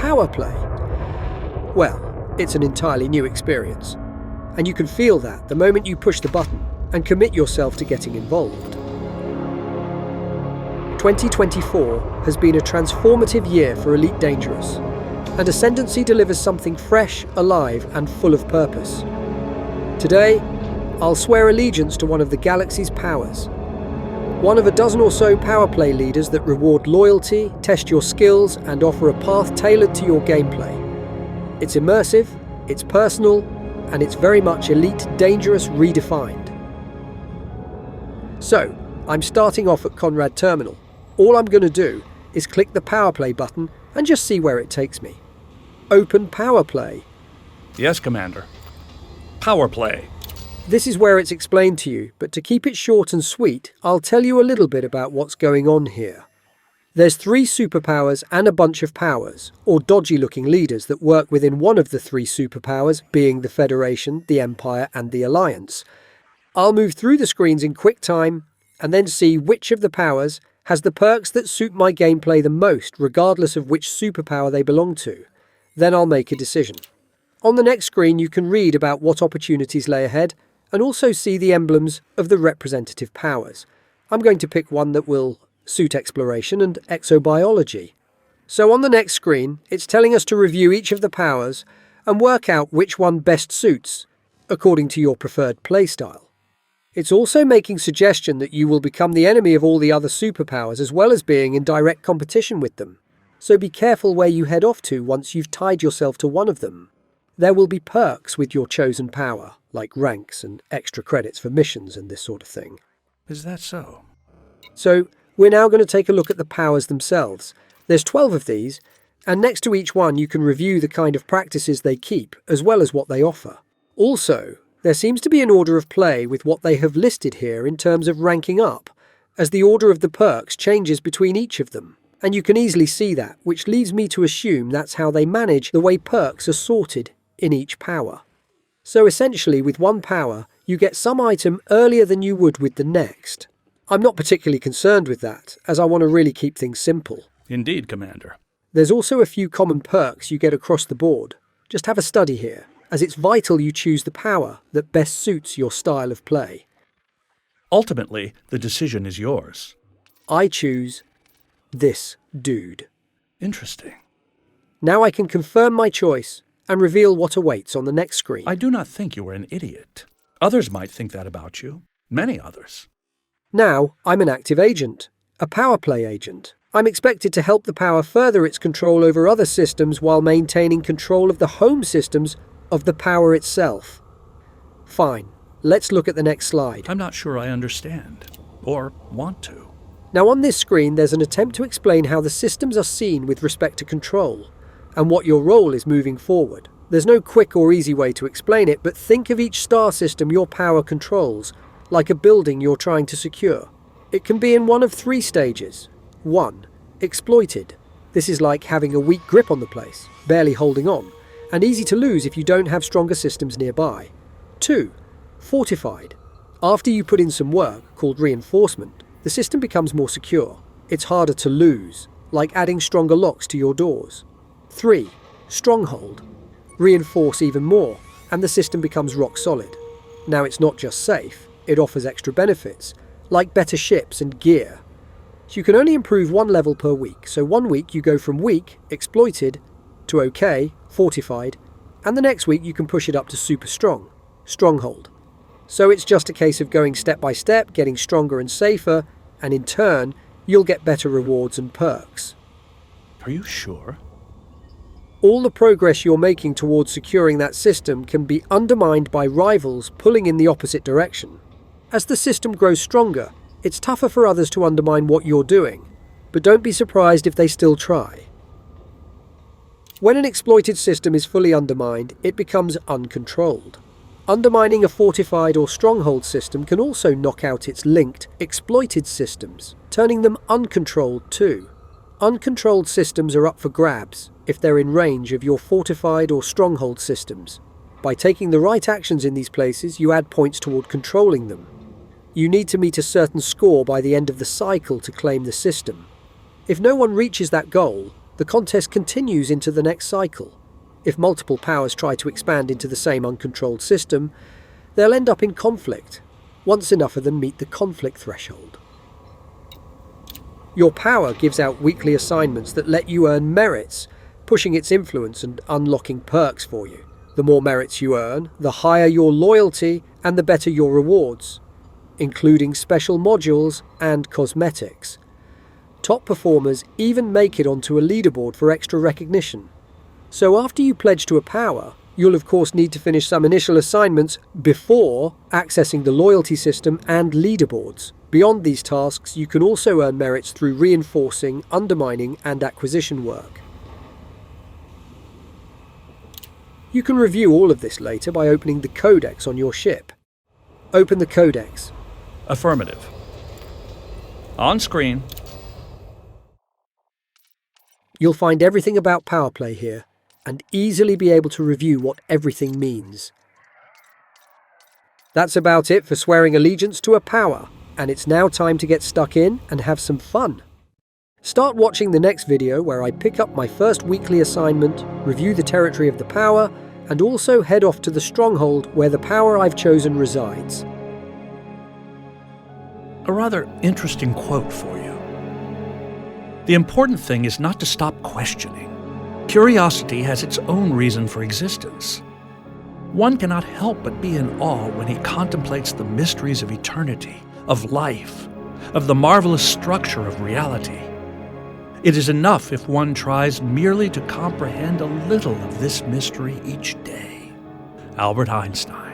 Powerplay? Well, it's an entirely new experience. And you can feel that the moment you push the button and commit yourself to getting involved. 2024 has been a transformative year for Elite Dangerous, and Ascendancy delivers something fresh, alive, and full of purpose. Today, I'll swear allegiance to one of the galaxy's powers. One of a dozen or so Powerplay leaders that reward loyalty, test your skills, and offer a path tailored to your gameplay. It's immersive, it's personal, and it's very much Elite Dangerous redefined. So, I'm starting off at Conrad Terminal. All I'm going to do is click the Powerplay button and just see where it takes me. Open Powerplay. Yes, Commander. Powerplay. This is where it's explained to you, but to keep it short and sweet, I'll tell you a little bit about what's going on here. There's 3 superpowers and a bunch of powers, or dodgy-looking leaders that work within one of the 3 superpowers, being the Federation, the Empire, and the Alliance. I'll move through the screens in quick time, and then see which of the powers has the perks that suit my gameplay the most, regardless of which superpower they belong to. Then I'll make a decision. On the next screen you can read about what opportunities lay ahead, and also see the emblems of the representative powers. I'm going to pick one that will suit exploration and exobiology. So on the next screen, it's telling us to review each of the powers and work out which one best suits, according to your preferred playstyle. It's also making suggestion that you will become the enemy of all the other superpowers as well as being in direct competition with them. So be careful where you head off to once you've tied yourself to one of them. There will be perks with your chosen power, like ranks and extra credits for missions and this sort of thing. Is that so? So, we're now going to take a look at the powers themselves. There's 12 of these, and next to each one you can review the kind of practices they keep, as well as what they offer. Also, there seems to be an order of play with what they have listed here in terms of ranking up, as the order of the perks changes between each of them. And you can easily see that, which leads me to assume that's how they manage the way perks are sorted in each power. So essentially, with one power, you get some item earlier than you would with the next. I'm not particularly concerned with that, as I want to really keep things simple. Indeed, Commander. There's also a few common perks you get across the board. Just have a study here, as it's vital you choose the power that best suits your style of play. Ultimately, the decision is yours. I choose this dude. Interesting. Now I can confirm my choice and reveal what awaits on the next screen. I do not think you are an idiot. Others might think that about you. Many others. Now I'm an active agent, a Powerplay agent. I'm expected to help the power further its control over other systems while maintaining control of the home systems of the power itself. Fine, let's look at the next slide. I'm not sure I understand, or want to. Now on this screen there's an attempt to explain how the systems are seen with respect to control, and what your role is moving forward. There's no quick or easy way to explain it, but think of each star system your power controls, like a building you're trying to secure. It can be in one of 3 stages. 1. Exploited. This is like having a weak grip on the place, barely holding on, and easy to lose if you don't have stronger systems nearby. 2. Fortified. After you put in some work, called reinforcement, the system becomes more secure. It's harder to lose, like adding stronger locks to your doors. 3. Stronghold. Reinforce even more, and the system becomes rock solid. Now it's not just safe, it offers extra benefits, like better ships and gear. So you can only improve 1 level per week, so 1 week you go from weak, exploited, to okay, fortified, and the next week you can push it up to super strong, stronghold. So it's just a case of going step by step, getting stronger and safer, and in turn, you'll get better rewards and perks. Are you sure? All the progress you're making towards securing that system can be undermined by rivals pulling in the opposite direction. As the system grows stronger, it's tougher for others to undermine what you're doing, but don't be surprised if they still try. When an exploited system is fully undermined, it becomes uncontrolled. Undermining a fortified or stronghold system can also knock out its linked, exploited systems, turning them uncontrolled too. Uncontrolled systems are up for grabs if they're in range of your fortified or stronghold systems. By taking the right actions in these places, you add points toward controlling them. You need to meet a certain score by the end of the cycle to claim the system. If no one reaches that goal, The contest continues into the next cycle. If multiple powers try to expand into the same uncontrolled system, they'll end up in conflict, once enough of them meet the conflict threshold. Your power gives out weekly assignments that let you earn merits, pushing its influence and unlocking perks for you. The more merits you earn, the higher your loyalty and the better your rewards, including special modules and cosmetics. Top performers even make it onto a leaderboard for extra recognition. So after you pledge to a power, you'll of course need to finish some initial assignments before accessing the loyalty system and leaderboards. Beyond these tasks, you can also earn merits through reinforcing, undermining, and acquisition work. You can review all of this later by opening the codex on your ship. Open the codex. Affirmative. On screen. You'll find everything about Powerplay here, and easily be able to review what everything means. That's about it for swearing allegiance to a power, and it's now time to get stuck in and have some fun. Start watching the next video where I pick up my first weekly assignment, review the territory of the power, and also head off to the stronghold where the power I've chosen resides. A rather interesting quote for you. The important thing is not to stop questioning. Curiosity has its own reason for existence. One cannot help but be in awe when he contemplates the mysteries of eternity, of life, of the marvelous structure of reality. It is enough if one tries merely to comprehend a little of this mystery each day. Albert Einstein.